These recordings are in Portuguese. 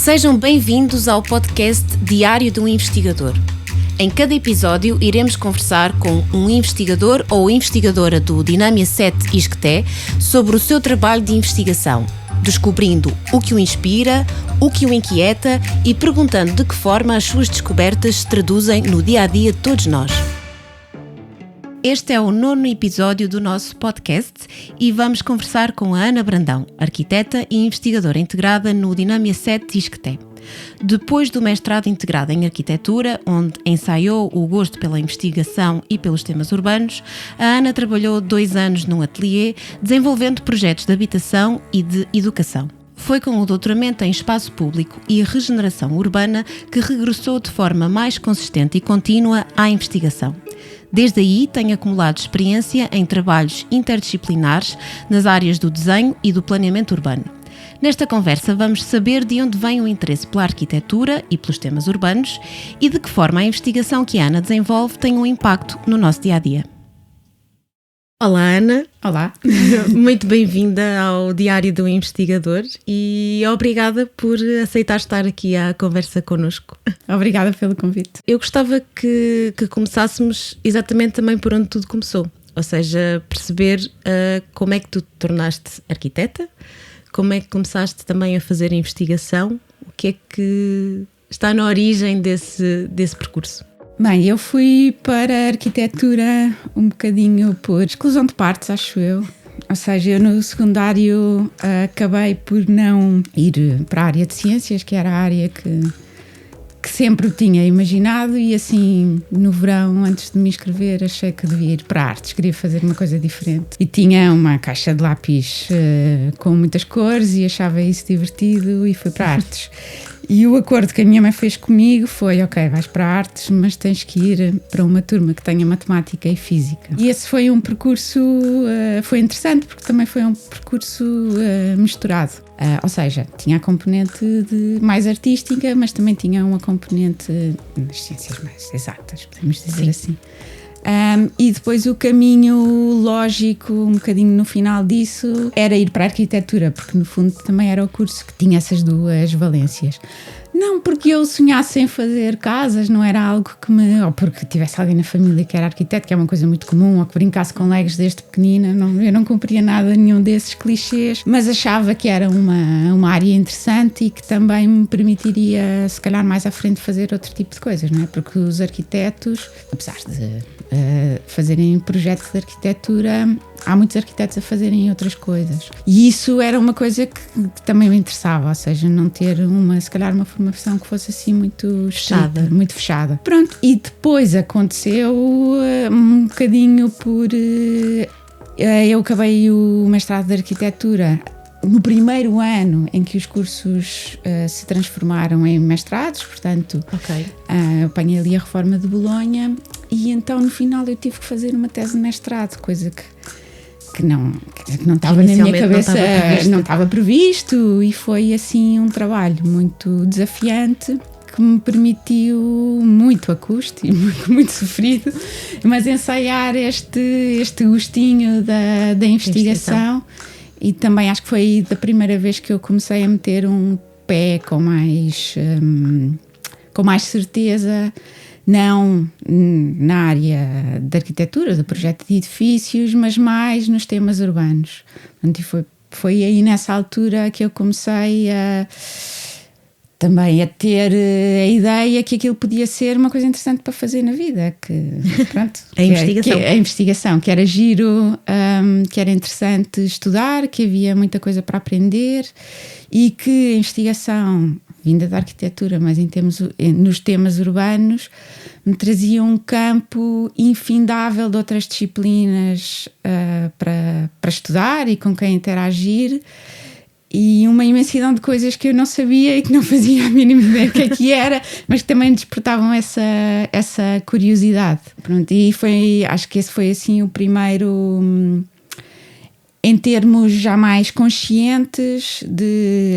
Sejam bem-vindos ao podcast Diário de um Investigador. Em cada episódio iremos conversar com um investigador ou investigadora do Dinâmia 7 ISCTE sobre o seu trabalho de investigação, descobrindo o que o inspira, o que o inquieta e perguntando de que forma as suas descobertas se traduzem no dia-a-dia de todos nós. Este é o 9º episódio do nosso podcast e vamos conversar com a Ana Brandão, arquiteta e investigadora integrada no Dinâmia 7 ISCTE. Depois do mestrado integrado em arquitetura, onde ensaiou o gosto pela investigação e pelos temas urbanos, a Ana trabalhou 2 anos num ateliê desenvolvendo projetos de habitação e de educação. Foi com o doutoramento em espaço público e regeneração urbana que regressou de forma mais consistente e contínua à investigação. Desde aí tem acumulado experiência em trabalhos interdisciplinares nas áreas do desenho e do planeamento urbano. Nesta conversa vamos saber de onde vem o interesse pela arquitetura e pelos temas urbanos e de que forma a investigação que a Ana desenvolve tem um impacto no nosso dia-a-dia. Olá Ana. Olá. Muito bem-vinda ao Diário do Investigador e obrigada por aceitar estar aqui à conversa connosco. Obrigada pelo convite. Eu gostava que começássemos exatamente também por onde tudo começou, ou seja, perceber como é que tu te tornaste arquiteta, como é que começaste também a fazer investigação, o que é que está na origem desse percurso? Bem, eu fui para a arquitetura um bocadinho por exclusão de partes, acho eu. Ou seja, eu no secundário acabei por não ir para a área de ciências, que era a área que sempre tinha imaginado, e assim, no verão, antes de me inscrever, achei que devia ir para artes, queria fazer uma coisa diferente. E tinha uma caixa de lápis com muitas cores e achava isso divertido e fui para artes. E o acordo que a minha mãe fez comigo foi: ok, vais para artes, mas tens que ir para uma turma que tenha matemática e física. E esse foi um percurso, foi interessante, porque também foi um percurso misturado. Ou seja, tinha a componente mais artística, mas também tinha uma componente nas ciências mais exatas, podemos dizer assim. E depois o caminho lógico, um bocadinho no final disso, era ir para a arquitetura, porque no fundo também era o curso que tinha essas duas valências. Não porque eu sonhasse em fazer casas, não era algo que ou porque tivesse alguém na família que era arquiteto, que é uma coisa muito comum, ou que brincasse com legos desde pequenina, eu não cumpria nada, nenhum desses clichês, mas achava que era uma área interessante e que também me permitiria, se calhar mais à frente, fazer outro tipo de coisas, não é? Porque os arquitetos, apesar de fazerem projetos de arquitetura, há muitos arquitetos a fazerem outras coisas. E isso era uma coisa que também me interessava, ou seja, não ter se calhar uma formação que fosse assim muito fechada. Muito fechada. Pronto, e depois aconteceu um bocadinho por... eu acabei o mestrado de arquitetura no primeiro ano em que os cursos se transformaram em mestrados, portanto, eu apanhei ali a reforma de Bolonha e então no final eu tive que fazer uma tese de mestrado, coisa que não estava na minha cabeça, não estava previsto, e foi assim um trabalho muito desafiante que me permitiu, muito a custo e muito sofrido, mas ensaiar este gostinho da investigação. E também acho que foi da primeira vez que eu comecei a meter um pé com mais certeza, não na área da arquitetura, do projeto de edifícios, mas mais nos temas urbanos. Portanto, foi aí nessa altura que eu comecei também a ter a ideia que aquilo podia ser uma coisa interessante para fazer na vida, a investigação, que era giro, que era interessante estudar, que havia muita coisa para aprender e que a investigação vinda da arquitetura, mas nos temas urbanos, me trazia um campo infindável de outras disciplinas para estudar e com quem interagir, e uma imensidão de coisas que eu não sabia e que não fazia a mínima ideia o que era, mas que também despertavam essa curiosidade. Pronto, e acho que esse foi assim o primeiro em termos já mais conscientes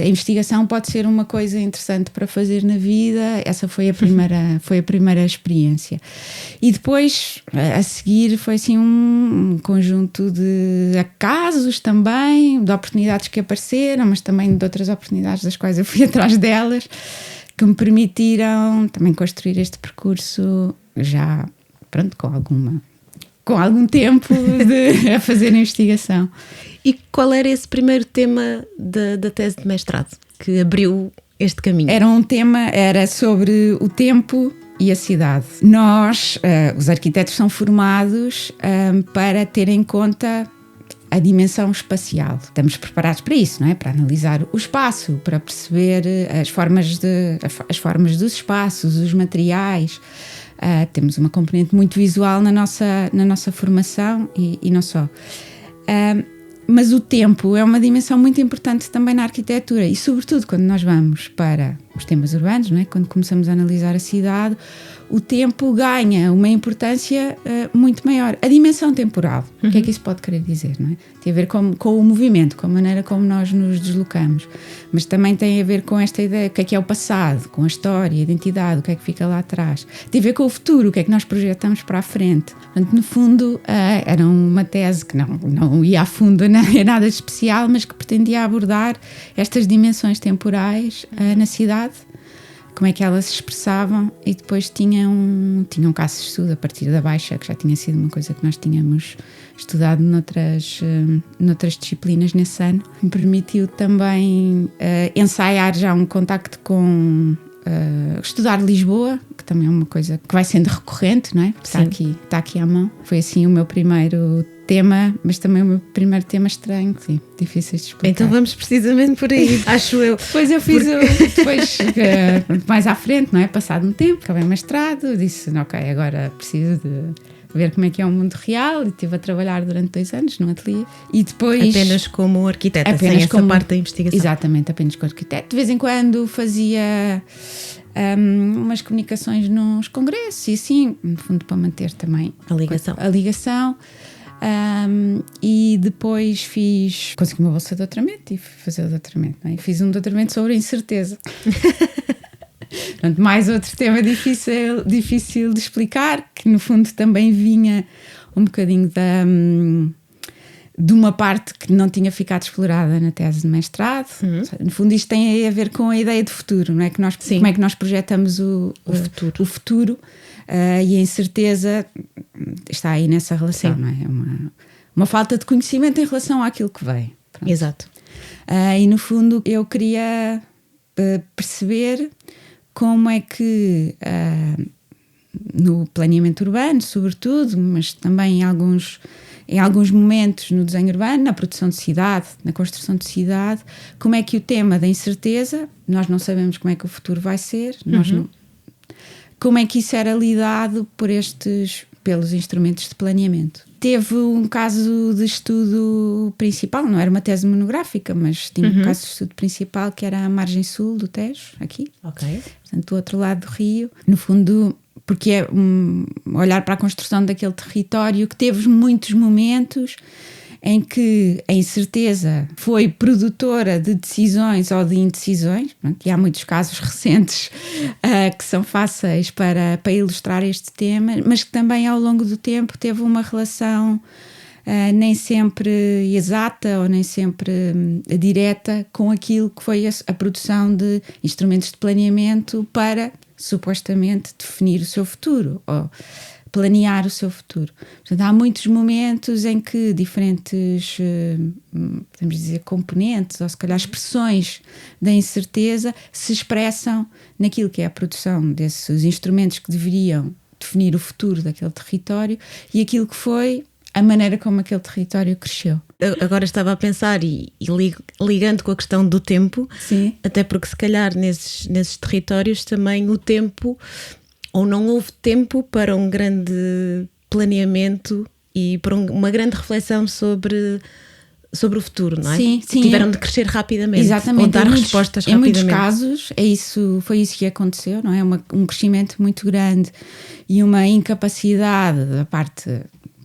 a investigação pode ser uma coisa interessante para fazer na vida. Essa foi a primeira experiência. E depois, a seguir, foi assim um conjunto de acasos também, de oportunidades que apareceram, mas também de outras oportunidades das quais eu fui atrás delas, que me permitiram também construir este percurso já, pronto, com algum tempo a fazer a investigação. E qual era esse primeiro tema da tese de mestrado que abriu este caminho? Era sobre o tempo e a cidade. Nós, os arquitetos, são formados para ter em conta a dimensão espacial. Estamos preparados para isso, não é? Para analisar o espaço, para perceber as formas dos espaços, os materiais. Temos uma componente muito visual na nossa formação e não só. Mas o tempo é uma dimensão muito importante também na arquitetura e, sobretudo, quando nós vamos para os temas urbanos, não é? Quando começamos a analisar a cidade, o tempo ganha uma importância muito maior. A dimensão temporal, o que é que isso pode querer dizer? Não é? Tem a ver com o movimento, com a maneira como nós nos deslocamos, mas também tem a ver com esta ideia, o que é o passado, com a história, a identidade, o que é que fica lá atrás. Tem a ver com o futuro, o que é que nós projetamos para a frente. Portanto, no fundo, era uma tese que não ia a fundo em nada de especial, mas que pretendia abordar estas dimensões temporais na cidade, como é que elas se expressavam, e depois tinha um caso de estudo a partir da Baixa, que já tinha sido uma coisa que nós tínhamos estudado noutras disciplinas nesse ano. Me permitiu também ensaiar já um contacto com estudar Lisboa, que também é uma coisa que vai sendo recorrente, não é? Está aqui à mão. Foi assim o meu primeiro tema, mas também o meu primeiro tema estranho, sim, difícil de explicar. Então vamos precisamente por aí, acho eu. Depois eu fiz depois mais à frente, não é? Passado um tempo, acabei o mestrado, disse, ok, agora preciso de ver como é que é o mundo real, e estive a trabalhar durante 2 anos num ateliê. E depois... Apenas como arquiteta, sem essa parte da investigação. Exatamente, apenas como arquiteta. De vez em quando fazia umas comunicações nos congressos e assim, no fundo para manter também a ligação. E depois consegui uma bolsa de doutoramento e fui fazer o doutoramento, não é? Fiz um doutoramento sobre a incerteza. Portanto, mais outro tema difícil de explicar, que no fundo também vinha um bocadinho de uma parte que não tinha ficado explorada na tese de mestrado. No fundo, isto tem a ver com a ideia de futuro, não é? Como é que nós projetamos o futuro. E a incerteza está aí nessa relação, não é? Uma falta de conhecimento em relação àquilo que vem. Pronto. Exato. E no fundo eu queria perceber como é que no planeamento urbano, sobretudo, mas também em alguns momentos no desenho urbano, na produção de cidade, na construção de cidade, como é que o tema da incerteza, nós não sabemos como é que o futuro vai ser, como é que isso era lidado pelos instrumentos de planeamento. Teve um caso de estudo principal, não era uma tese monográfica, mas tinha um caso de estudo principal que era a margem sul do Tejo, aqui. Ok. Portanto, do outro lado do rio. No fundo, porque é olhar para a construção daquele território que teve muitos momentos em que a incerteza foi produtora de decisões ou de indecisões, e há muitos casos recentes que são fáceis para ilustrar este tema, mas que também ao longo do tempo teve uma relação nem sempre exata ou nem sempre direta com aquilo que foi a produção de instrumentos de planeamento para supostamente definir o seu futuro ou planear o seu futuro. Portanto, há muitos momentos em que diferentes, podemos dizer, componentes ou se calhar expressões da incerteza se expressam naquilo que é a produção desses instrumentos que deveriam definir o futuro daquele território e aquilo que foi a maneira como aquele território cresceu. Agora estava a pensar e ligando com a questão do tempo, sim, até porque se calhar nesses territórios também o tempo, ou não houve tempo para um grande planeamento e para uma grande reflexão sobre o futuro, não é? Sim. Tiveram de crescer rapidamente. Exatamente. Ou dar respostas rapidamente. Em muitos casos foi isso que aconteceu, não é? Um crescimento muito grande e uma incapacidade da parte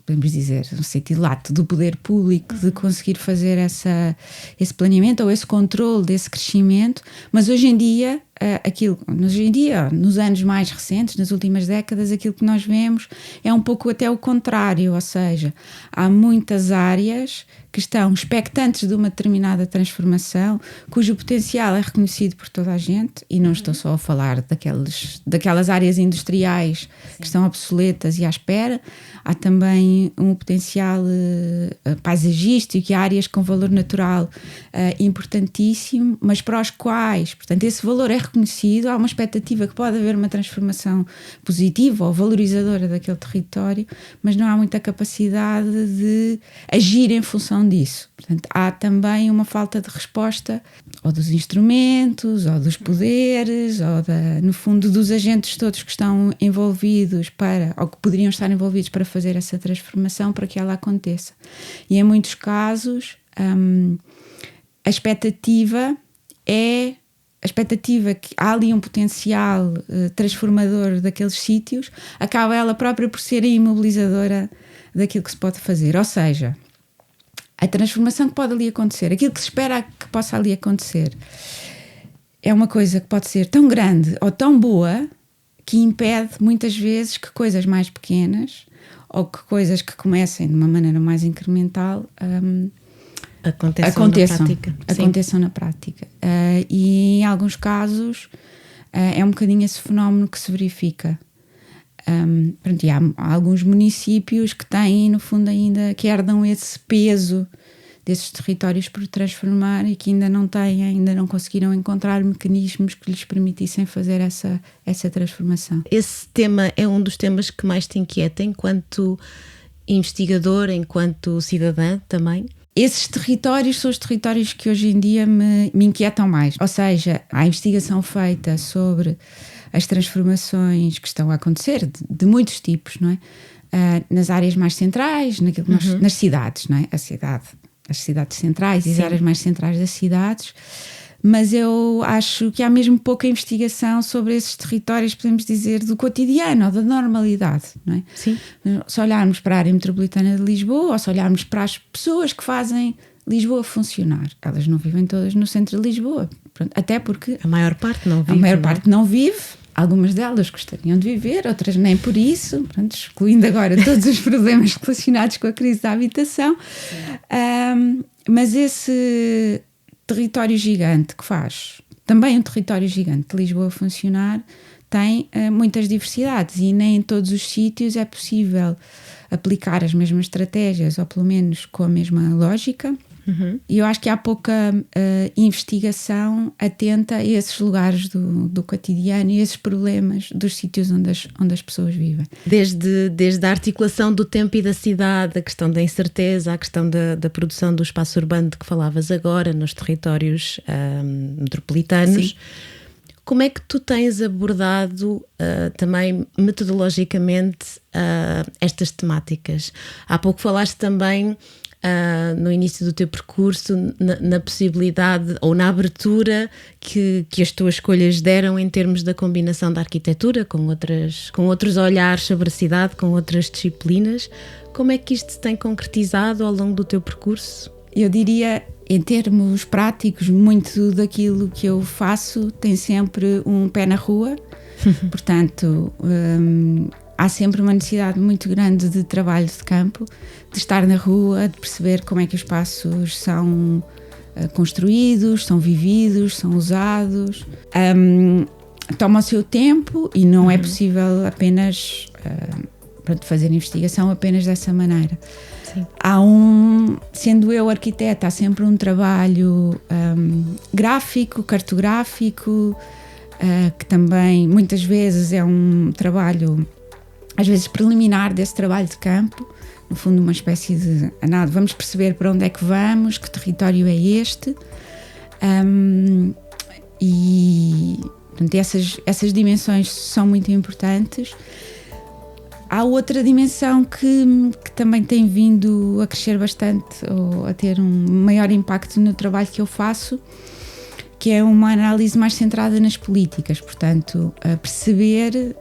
podemos dizer, no sentido lato, do poder público, de conseguir fazer esse planeamento ou esse controle desse crescimento, mas hoje em dia, nos anos mais recentes, nas últimas décadas, aquilo que nós vemos é um pouco até o contrário, ou seja, há muitas áreas que estão expectantes de uma determinada transformação, cujo potencial é reconhecido por toda a gente, e não estou só a falar daquelas áreas industriais que estão obsoletas e à espera, há também um potencial paisagístico e áreas com valor natural importantíssimo, mas para os quais, portanto, esse valor é reconhecido, há uma expectativa que pode haver uma transformação positiva ou valorizadora daquele território, mas não há muita capacidade de agir em função disso. Portanto, há também uma falta de resposta ou dos instrumentos, ou dos poderes, ou no fundo dos agentes todos que estão envolvidos ou que poderiam estar envolvidos para fazer essa transformação, para que ela aconteça. E em muitos casos a expectativa que há ali um potencial transformador daqueles sítios, acaba ela própria por ser a imobilizadora daquilo que se pode fazer. Ou seja, a transformação que pode ali acontecer, aquilo que se espera que possa ali acontecer, é uma coisa que pode ser tão grande ou tão boa que impede muitas vezes que coisas mais pequenas ou que coisas que comecem de uma maneira mais incremental aconteçam na prática. E em alguns casos é um bocadinho esse fenómeno que se verifica. E há alguns municípios que têm, no fundo, ainda que herdam esse peso desses territórios por transformar e que ainda não conseguiram encontrar mecanismos que lhes permitissem fazer essa transformação. Esse tema é um dos temas que mais te inquieta enquanto investigadora, enquanto cidadã também? Esses territórios são os territórios que hoje em dia me inquietam mais. Ou seja, há investigação feita sobre as transformações que estão a acontecer, de muitos tipos, não é? Nas áreas mais centrais, nas cidades, não é? As cidades centrais e as áreas mais centrais das cidades, mas eu acho que há mesmo pouca investigação sobre esses territórios, podemos dizer, do cotidiano ou da normalidade, não é? Sim. Se olharmos para a área metropolitana de Lisboa, ou se olharmos para as pessoas que fazem Lisboa funcionar, elas não vivem todas no centro de Lisboa, até porque a maior parte não vive. A maior parte não vive. Algumas delas gostariam de viver, outras nem por isso, excluindo agora todos os problemas relacionados com a crise da habitação. Mas esse território gigante que faz, também um território gigante de Lisboa funcionar, tem muitas diversidades e nem em todos os sítios é possível aplicar as mesmas estratégias, ou pelo menos com a mesma lógica. E eu acho que há pouca investigação atenta a esses lugares do cotidiano e esses problemas dos sítios onde as pessoas vivem. Desde a articulação do tempo e da cidade, a questão da incerteza, a questão da produção do espaço urbano de que falavas agora, nos territórios metropolitanos. Sim. Como é que tu tens abordado também metodologicamente estas temáticas? Há pouco falaste também no início do teu percurso na possibilidade ou na abertura que as tuas escolhas deram em termos da combinação da arquitetura com outros olhares sobre a cidade, com outras disciplinas. Como é que isto se tem concretizado ao longo do teu percurso? Eu diria, em termos práticos, muito daquilo que eu faço tem sempre um pé na rua. Portanto, há sempre uma necessidade muito grande de trabalho de campo, de estar na rua, de perceber como é que os espaços são construídos, são vividos, são usados. Toma o seu tempo e não é possível apenas fazer investigação apenas dessa maneira. Sim. Sendo eu arquiteta, há sempre um trabalho gráfico, cartográfico, que também muitas vezes é um trabalho, às vezes preliminar desse trabalho de campo, no fundo uma espécie de análise, vamos perceber para onde é que vamos, que território é este, e portanto, essas dimensões são muito importantes. Há outra dimensão que também tem vindo a crescer bastante, ou a ter um maior impacto no trabalho que eu faço, que é uma análise mais centrada nas políticas, portanto, a perceber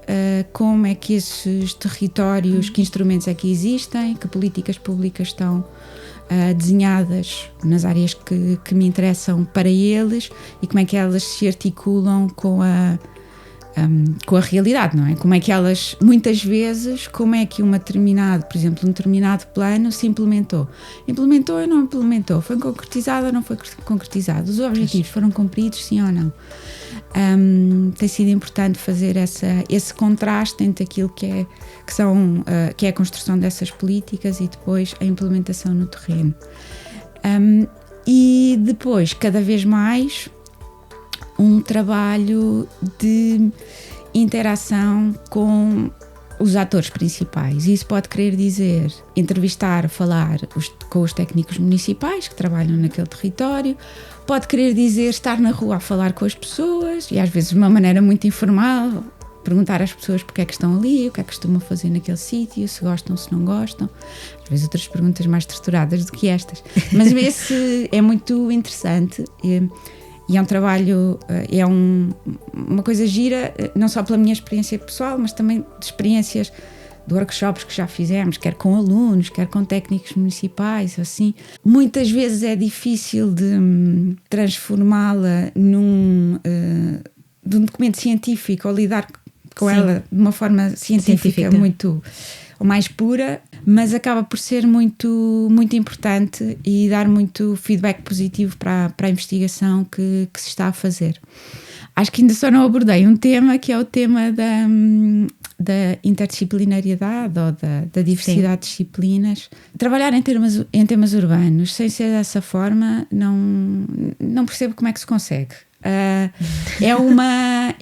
como é que esses territórios, que instrumentos é que existem, que políticas públicas estão desenhadas nas áreas que me interessam para eles e como é que elas se articulam com a realidade, não é? Como é que elas, muitas vezes, como é que por exemplo, um determinado plano se implementou? Implementou ou não implementou? Foi concretizado ou não foi concretizado? Os objetivos foram cumpridos, sim ou não? Tem sido importante fazer esse contraste entre aquilo que é a construção dessas políticas e depois a implementação no terreno. E depois, cada vez mais, um trabalho de interação com os atores principais. Isso pode querer dizer entrevistar, falar com os técnicos municipais que trabalham naquele território, pode querer dizer estar na rua a falar com as pessoas e às vezes de uma maneira muito informal, perguntar às pessoas porque é que estão ali, o que é que costumam fazer naquele sítio, se gostam, se não gostam. Às vezes outras perguntas mais estruturadas do que estas. Mas esse é muito interessante. E é um trabalho, uma coisa gira, não só pela minha experiência pessoal, mas também de experiências de workshops que já fizemos, quer com alunos, quer com técnicos municipais, assim. Muitas vezes é difícil de transformá-la de um documento científico ou lidar com ela de uma forma científica muito ou mais pura, mas acaba por ser muito, muito importante e dar muito feedback positivo para a investigação que se está a fazer. Acho que ainda só não abordei um tema que é o tema da interdisciplinariedade ou da diversidade de disciplinas. Trabalhar em temas urbanos sem ser dessa forma não percebo como é que se consegue. É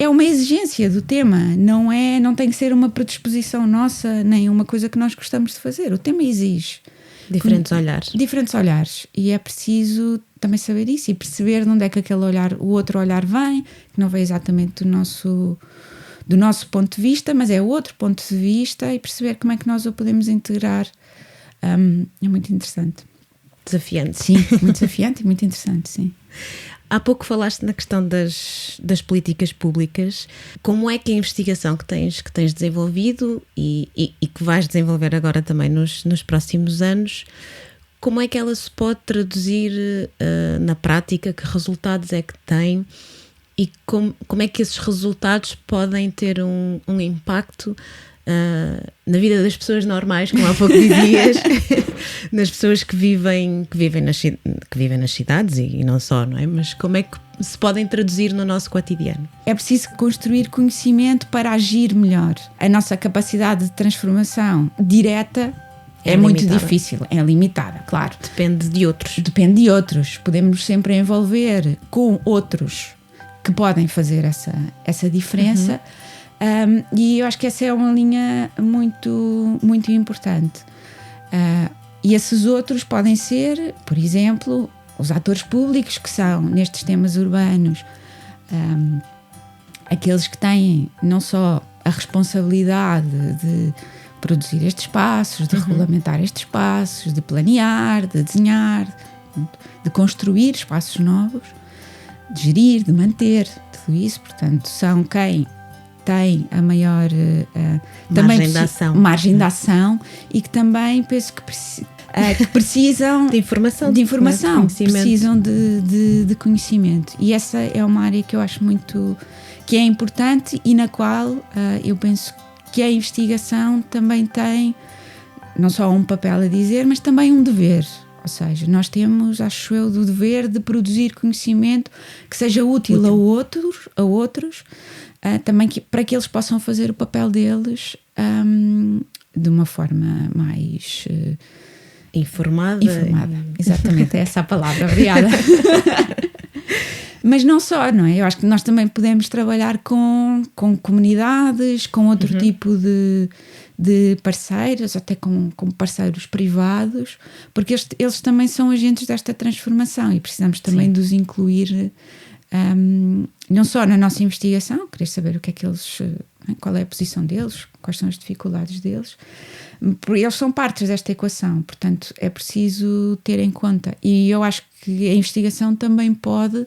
uma exigência do tema, não tem que ser uma predisposição nossa, nem uma coisa que nós gostamos de fazer. O tema exige diferentes olhares e é preciso também saber isso e perceber de onde é que o outro olhar vem, que não vem exatamente do nosso ponto de vista, mas é outro ponto de vista, e perceber como é que nós o podemos integrar. É muito interessante. Desafiante. Sim, muito desafiante e muito interessante, sim. Há pouco falaste na questão das políticas públicas. Como é que a investigação que tens desenvolvido e que vais desenvolver agora também nos próximos anos, como é que ela se pode traduzir na prática? Que resultados é que tem? E como é que esses resultados podem ter um impacto na vida das pessoas normais, como há pouco dizias, nas pessoas que vivem nas cidades e não só, não é? Mas como é que se podem traduzir no nosso cotidiano? É preciso construir conhecimento para agir melhor. A nossa capacidade de transformação direta é muito difícil, é limitada, claro. Depende de outros. Podemos sempre envolver com outros que podem fazer essa diferença. E eu acho que essa é uma linha muito, muito importante. E esses outros podem ser, por exemplo, os atores públicos, que são, nestes temas urbanos, aqueles que têm não só a responsabilidade de produzir estes espaços, de regulamentar estes espaços, de planear, de desenhar, de construir espaços novos, de gerir, de manter, tudo isso. Portanto, são quem tem a maior margem de ação e que também penso que precisam de informação, precisam de conhecimento. E essa é uma área que eu acho muito que é importante e na qual eu penso que a investigação também tem não só um papel a dizer, mas também um dever. Ou seja, nós temos, acho eu, do dever de produzir conhecimento que seja útil a outros, também para que eles possam fazer o papel deles de uma forma mais informada. Exatamente, é essa a palavra, obrigada. Mas não só, não é? Eu acho que nós também podemos trabalhar com comunidades, com outro tipo de parceiros, até com parceiros privados, porque eles também são agentes desta transformação e precisamos também de os incluir, não só na nossa investigação, querer saber o que é que eles, qual é a posição deles, quais são as dificuldades deles, porque eles são partes desta equação, portanto é preciso ter em conta. E eu acho que a investigação também pode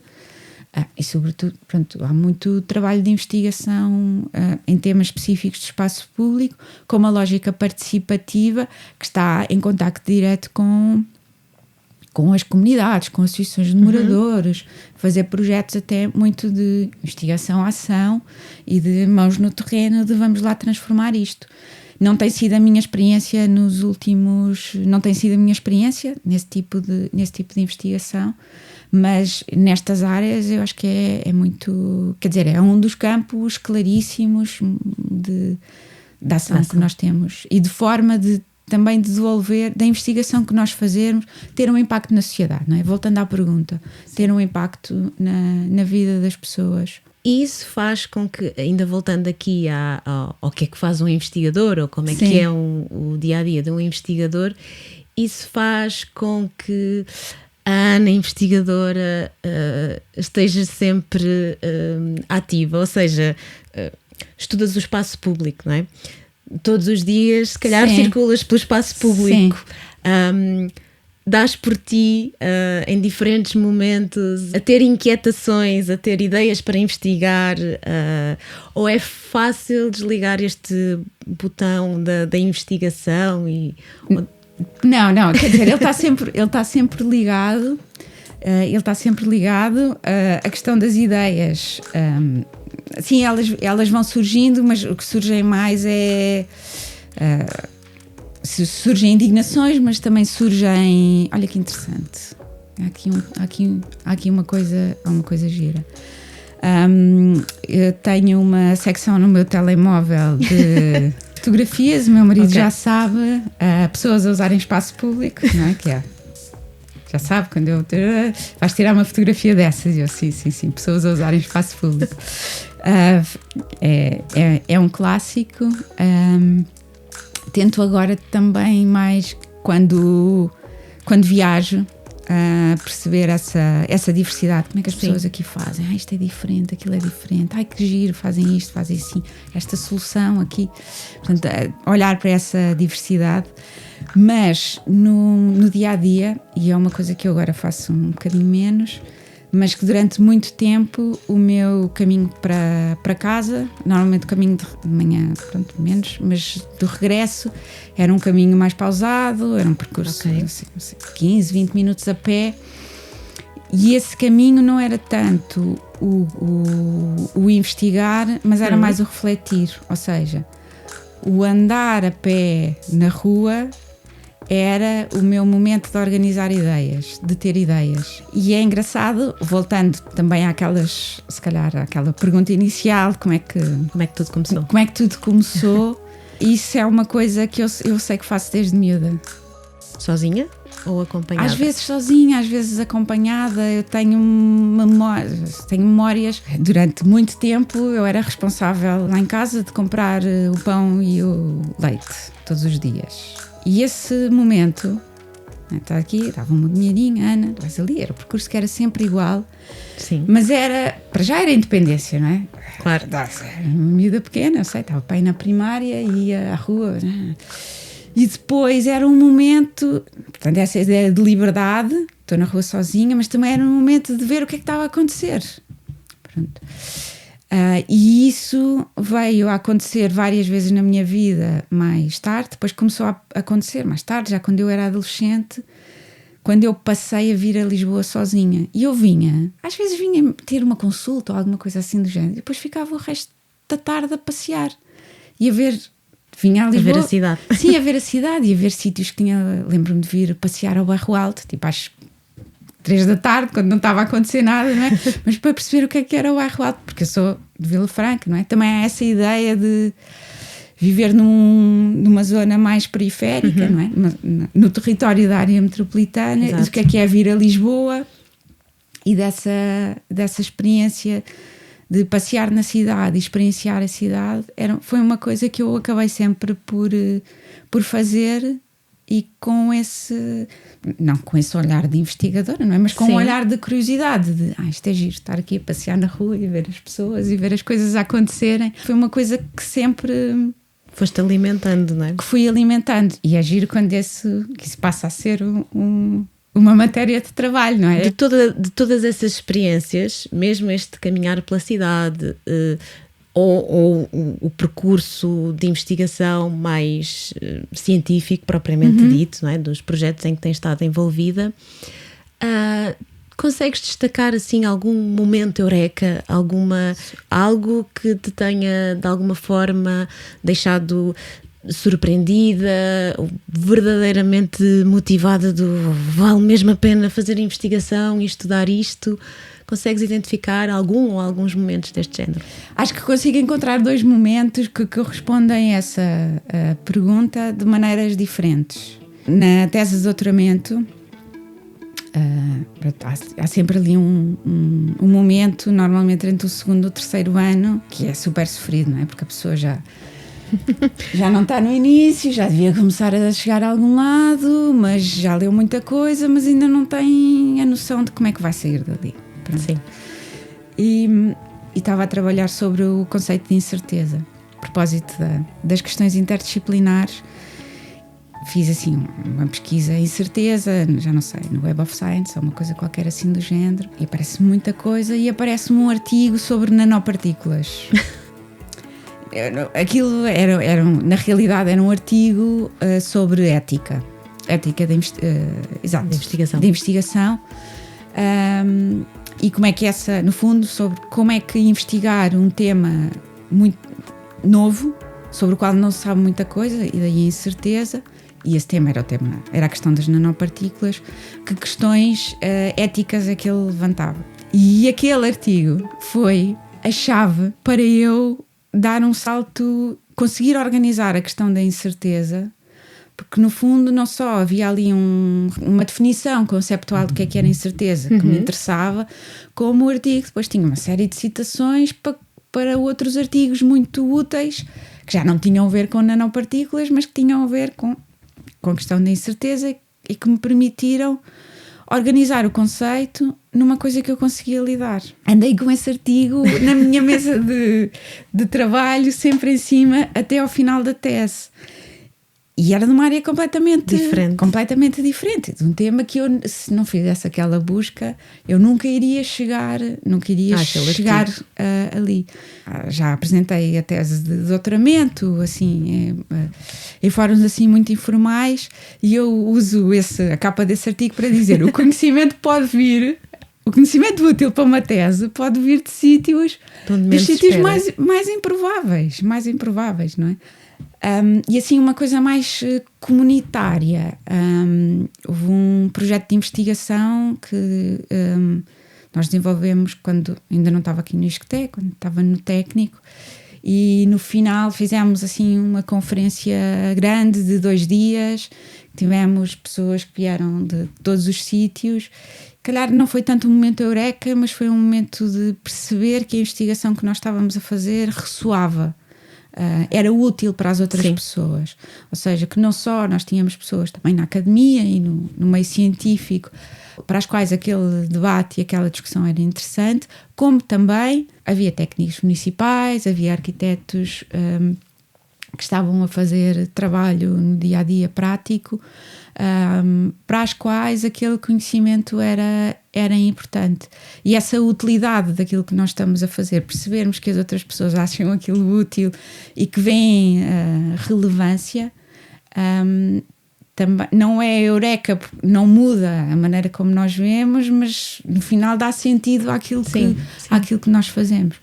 E sobretudo, pronto, há muito trabalho de investigação em temas específicos de espaço público, com uma lógica participativa que está em contacto direto com as comunidades, com associações de moradores, fazer projetos até muito de investigação-ação e de mãos no terreno, de vamos lá transformar isto. Não tem sido a minha experiência nesse tipo de investigação, mas nestas áreas eu acho que é muito, quer dizer, é um dos campos claríssimos de ação que nós temos e de forma também de devolver, da investigação que nós fazermos, ter um impacto na sociedade, não é? Voltando à pergunta, ter um impacto na vida das pessoas. E isso faz com que, ainda voltando aqui ao que é que faz um investigador, ou como é que é o dia-a-dia de um investigador, isso faz com que a Ana investigadora esteja sempre ativa, ou seja, estudas o espaço público, não é? Todos os dias, se calhar, circulas pelo espaço público. Dás por ti em diferentes momentos a ter inquietações, a ter ideias para investigar, ou é fácil desligar este botão da investigação? Não, quer dizer, ele está sempre ligado. Ele está sempre ligado. A questão das ideias, sim, elas vão surgindo, mas o que surgem mais surgem indignações, mas também surgem, olha que interessante, há aqui uma coisa gira. Eu tenho uma secção no meu telemóvel de fotografias, o meu marido já sabe, pessoas a usarem espaço público, não é? Que é. Já sabe, quando vais tirar uma fotografia dessas, eu sim, pessoas a usarem espaço público. É um clássico. Tento agora também mais quando viajo perceber essa diversidade, como é que as pessoas aqui fazem, isto é diferente, aquilo é diferente, que giro, fazem isto, fazem assim, esta solução aqui, portanto, olhar para essa diversidade, mas no dia-a-dia, e é uma coisa que eu agora faço um bocadinho menos, mas que durante muito tempo o meu caminho para casa, normalmente o caminho de manhã, pronto, menos, mas do regresso era um caminho mais pausado, era um percurso de 15, 20 minutos a pé, e esse caminho não era tanto o investigar, mas era mais o refletir, ou seja, o andar a pé na rua era o meu momento de organizar ideias, de ter ideias. E é engraçado, voltando também àquelas, se calhar, àquela pergunta inicial, como é que tudo começou? Como é que tudo começou? Isso é uma coisa que eu sei que faço desde miúda. Sozinha ou acompanhada? Às vezes sozinha, às vezes acompanhada. Eu tenho memórias. Durante muito tempo eu era responsável lá em casa de comprar o pão e o leite todos os dias. E esse momento, está aqui, dava-me um dinheirinho, Ana, vais ali, era o percurso que era sempre igual. Sim. Mas para já era independência, não é? Claro. Era uma miúda pequena, eu sei, estava para ir na primária, ia à rua, né? E depois era um momento, portanto, essa ideia de liberdade, estou na rua sozinha, mas também era um momento de ver o que é que estava a acontecer. Pronto. E isso veio a acontecer várias vezes na minha vida mais tarde, depois começou a acontecer mais tarde, já quando eu era adolescente, quando eu passei a vir a Lisboa sozinha. E eu às vezes vinha ter uma consulta ou alguma coisa assim do género, e depois ficava o resto da tarde a passear e vinha a Lisboa. A ver a cidade. Sim, a ver a cidade e a ver sítios que lembro-me de vir passear ao Bairro Alto, tipo às 3 da tarde, quando não estava a acontecer nada, não é? Mas para perceber o que era o Bairro Alto, porque eu sou de Vila Franca, não é? Também há essa ideia de viver numa zona mais periférica, não é? No território da área metropolitana. Exato. O que é vir a Lisboa e dessa experiência de passear na cidade e experienciar a cidade, foi uma coisa que eu acabei sempre por fazer, e com esse olhar de investigadora, não é? Mas com um olhar de curiosidade, de isto é giro, estar aqui a passear na rua e ver as pessoas e ver as coisas a acontecerem. Foi uma coisa que sempre foste alimentando, não é? Que fui alimentando, e é giro quando que isso passa a ser uma matéria de trabalho, não é? De todas essas experiências, mesmo este caminhar pela cidade, ou o percurso de investigação mais científico, propriamente dito, não é? Dos projetos em que tens estado envolvida, consegues destacar assim algum momento eureka, algo que te tenha de alguma forma deixado surpreendida, verdadeiramente motivada vale mesmo a pena fazer investigação e estudar isto? Consegues identificar algum ou alguns momentos deste género? Acho que consigo encontrar 2 momentos que respondem a essa pergunta de maneiras diferentes. Na tese de doutoramento, há sempre ali um momento, normalmente entre o 2º e o 3º ano, que é super sofrido, não é? Porque a pessoa já não está no início, já devia começar a chegar a algum lado, mas já leu muita coisa, mas ainda não tem a noção de como é que vai sair dali. Pronto. Sim. E estava a trabalhar sobre o conceito de incerteza, a propósito das questões interdisciplinares. Fiz assim uma pesquisa incerteza, já não sei, no Web of Science ou uma coisa qualquer assim do género, e aparece muita coisa e aparece-me um artigo sobre nanopartículas. Aquilo na realidade era um artigo sobre ética de investigação, e como é que no fundo, sobre como é que investigar um tema muito novo, sobre o qual não se sabe muita coisa, e daí a incerteza, e esse tema era a questão das nanopartículas, que questões éticas é que ele levantava. E aquele artigo foi a chave para eu dar um salto, conseguir organizar a questão da incerteza, porque no fundo não só havia ali uma definição conceptual do que era incerteza, que me interessava, como o artigo depois tinha uma série de citações para outros artigos muito úteis, que já não tinham a ver com nanopartículas, mas que tinham a ver com a questão da incerteza, e que me permitiram organizar o conceito numa coisa que eu conseguia lidar. Andei com esse artigo na minha mesa de trabalho, sempre em cima, até ao final da tese. E era de uma área completamente diferente, de um tema que eu, se não fizesse aquela busca, eu nunca iria chegar ali. Já apresentei a tese de doutoramento, assim, em fóruns assim muito informais, e eu uso a capa desse artigo para dizer: o conhecimento útil para uma tese pode vir de sítios mais improváveis, não é? E assim, uma coisa mais comunitária. Houve um projeto de investigação que nós desenvolvemos quando ainda não estava aqui no ISCTE, quando estava no técnico, e no final fizemos assim uma conferência grande de 2 dias. Tivemos pessoas que vieram de todos os sítios. Calhar não foi tanto um momento eureka, mas foi um momento de perceber que a investigação que nós estávamos a fazer ressoava. Era útil para as outras pessoas, ou seja, que não só nós tínhamos pessoas também na academia e no meio científico para as quais aquele debate e aquela discussão era interessante, como também havia técnicos municipais, havia arquitetos que estavam a fazer trabalho no dia-a-dia prático, para as quais aquele conhecimento era importante. E essa utilidade daquilo que nós estamos a fazer, percebermos que as outras pessoas acham aquilo útil e que veem relevância, também não é eureka, não muda a maneira como nós vemos, mas no final dá sentido àquilo que nós fazemos.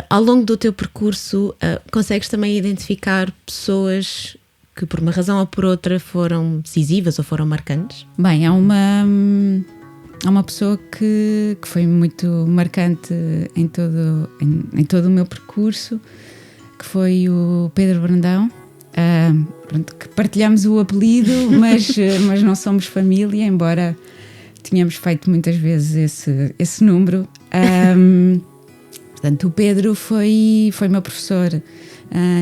Ao longo do teu percurso, consegues também identificar pessoas que por uma razão ou por outra foram decisivas ou foram marcantes? Bem, há uma pessoa que foi muito marcante em todo o meu percurso, que foi o Pedro Brandão. Que partilhamos o apelido, mas não somos família, embora tenhamos feito muitas vezes esse número. Portanto, o Pedro foi meu professor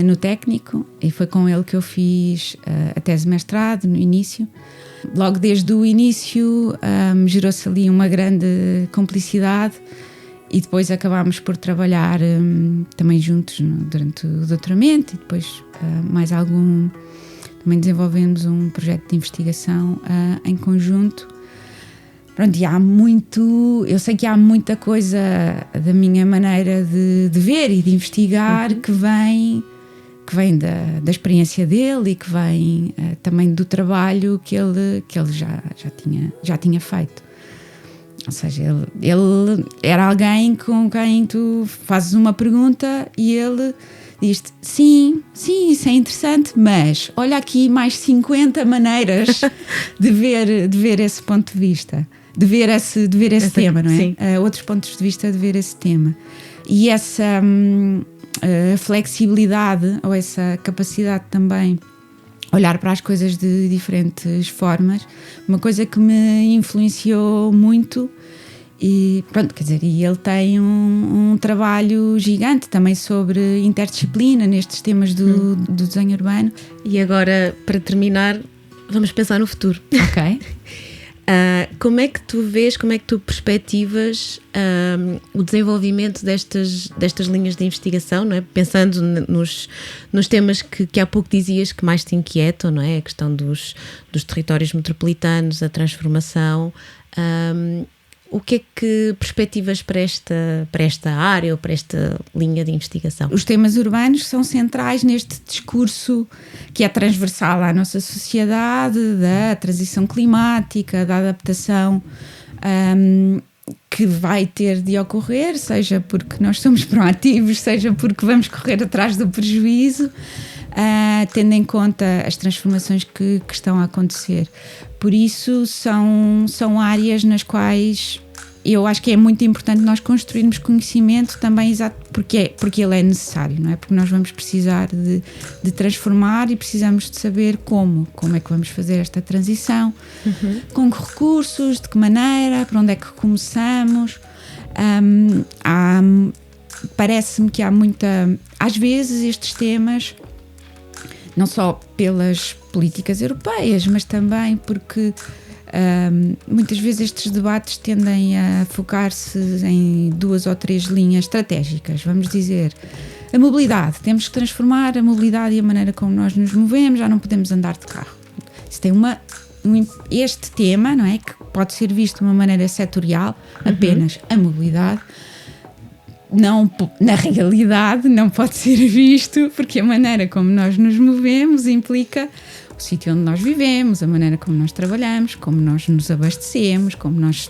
no técnico, e foi com ele que eu fiz a tese de mestrado no início. Logo desde o início gerou-se ali uma grande cumplicidade, e depois acabámos por trabalhar também juntos durante o doutoramento, e depois também desenvolvemos um projeto de investigação em conjunto. Pronto, e há muito, eu sei que há muita coisa da minha maneira de ver e de investigar que vem da experiência dele e que vem também do trabalho que ele já tinha feito. Ou seja, ele era alguém com quem tu fazes uma pergunta e ele diz-te, sim, isso é interessante, mas olha aqui mais 50 maneiras de ver esse ponto de vista. De ver esse tema, não é? Outros pontos de vista de ver esse tema. E essa flexibilidade, ou essa capacidade também olhar para as coisas de diferentes formas, uma coisa que me influenciou muito. E pronto, quer dizer, e ele tem um trabalho gigante também sobre interdisciplina nestes temas do desenho urbano. E agora, para terminar, vamos pensar no futuro. Ok. Como é que tu vês, como é que tu perspectivas o desenvolvimento destas linhas de investigação, não é? Pensando nos temas que há pouco dizias que mais te inquietam, não é? A questão dos territórios metropolitanos, a transformação. O que é que perspectivas para esta área ou para esta linha de investigação? Os temas urbanos são centrais neste discurso que é transversal à nossa sociedade, da transição climática, da adaptação que vai ter de ocorrer, seja porque nós somos proativos, seja porque vamos correr atrás do prejuízo, tendo em conta as transformações que estão a acontecer. Por isso são áreas nas quais eu acho que é muito importante nós construirmos conhecimento também, exato, porque ele é necessário, não é? Porque nós vamos precisar de transformar e precisamos de saber como é que vamos fazer esta transição, com que recursos, de que maneira, para onde é que começamos. Parece-me que há muita... Às vezes estes temas, não só pelas políticas europeias, mas também porque muitas vezes estes debates tendem a focar-se em 2 ou 3 linhas estratégicas. Vamos dizer, a mobilidade, temos que transformar a mobilidade e a maneira como nós nos movemos, já não podemos andar de carro. Isso tem este tema, não é, que pode ser visto de uma maneira setorial, apenas a mobilidade. Não, na realidade não pode ser visto, porque a maneira como nós nos movemos implica o sítio onde nós vivemos, a maneira como nós trabalhamos, como nós nos abastecemos, como nós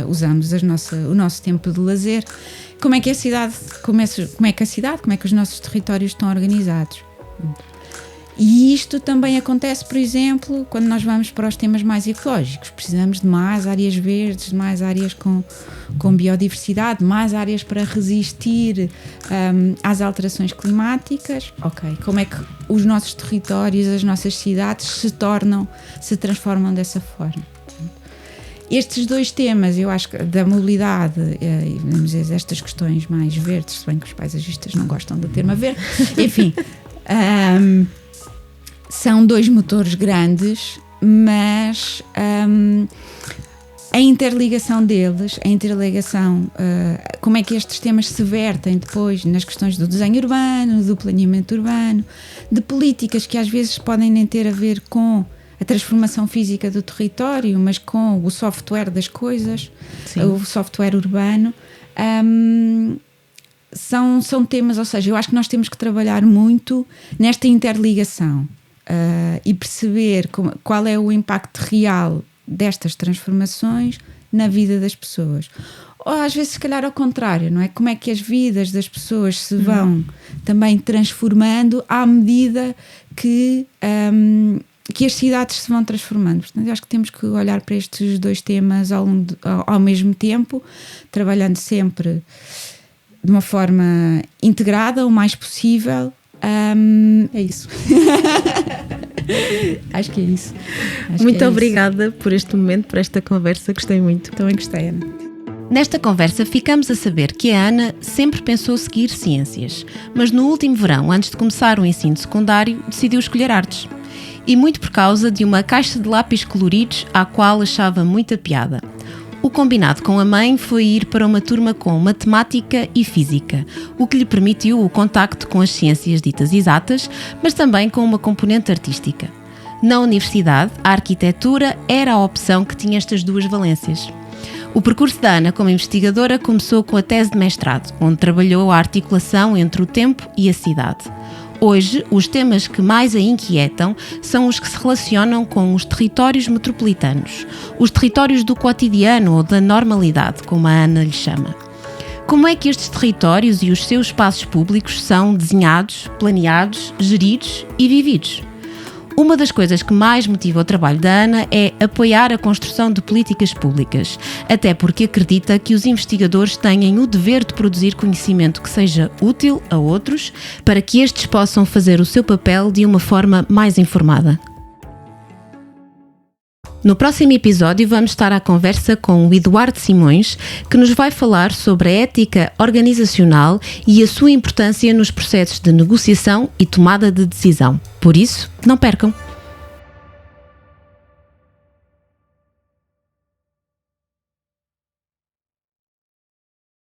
usamos o nosso tempo de lazer, como é que a cidade, como é que os nossos territórios estão organizados. E isto também acontece, por exemplo, quando nós vamos para os temas mais ecológicos. Precisamos de mais áreas verdes, mais áreas com biodiversidade, mais áreas para resistir às alterações climáticas. Ok, como é que os nossos territórios, as nossas cidades se transformam dessa forma? Estes 2 temas, eu acho que da mobilidade e vamos dizer, estas questões mais verdes, se bem que os paisagistas não gostam do termo verde, enfim... são 2 motores grandes, mas a interligação deles, como é que estes temas se vertem depois nas questões do desenho urbano, do planeamento urbano, de políticas que às vezes podem nem ter a ver com a transformação física do território, mas com o software das coisas, o software urbano. São temas, ou seja, eu acho que nós temos que trabalhar muito nesta interligação. E perceber qual é o impacto real destas transformações na vida das pessoas. Ou às vezes, se calhar, ao contrário, não é? Como é que as vidas das pessoas se vão também transformando à medida que as cidades se vão transformando. Portanto, eu acho que temos que olhar para estes 2 temas ao mesmo tempo, trabalhando sempre de uma forma integrada o mais possível. É isso. Acho que é isso. Muito obrigada por este momento, por esta conversa. Gostei muito. Também gostei, Ana. Nesta conversa ficamos a saber que a Ana sempre pensou seguir ciências, mas no último verão, antes de começar o ensino secundário, decidiu escolher artes. E muito por causa de uma caixa de lápis coloridos à qual achava muita piada. O combinado com a mãe foi ir para uma turma com matemática e física, o que lhe permitiu o contacto com as ciências ditas exatas, mas também com uma componente artística. Na universidade, a arquitetura era a opção que tinha estas duas valências. O percurso da Ana como investigadora começou com a tese de mestrado, onde trabalhou a articulação entre o tempo e a cidade. Hoje, os temas que mais a inquietam são os que se relacionam com os territórios metropolitanos, os territórios do cotidiano ou da normalidade, como a Ana lhe chama. Como é que estes territórios e os seus espaços públicos são desenhados, planeados, geridos e vividos? Uma das coisas que mais motiva o trabalho da Ana é apoiar a construção de políticas públicas, até porque acredita que os investigadores têm o dever de produzir conhecimento que seja útil a outros para que estes possam fazer o seu papel de uma forma mais informada. No próximo episódio vamos estar à conversa com o Eduardo Simões, que nos vai falar sobre a ética organizacional e a sua importância nos processos de negociação e tomada de decisão. Por isso, não percam!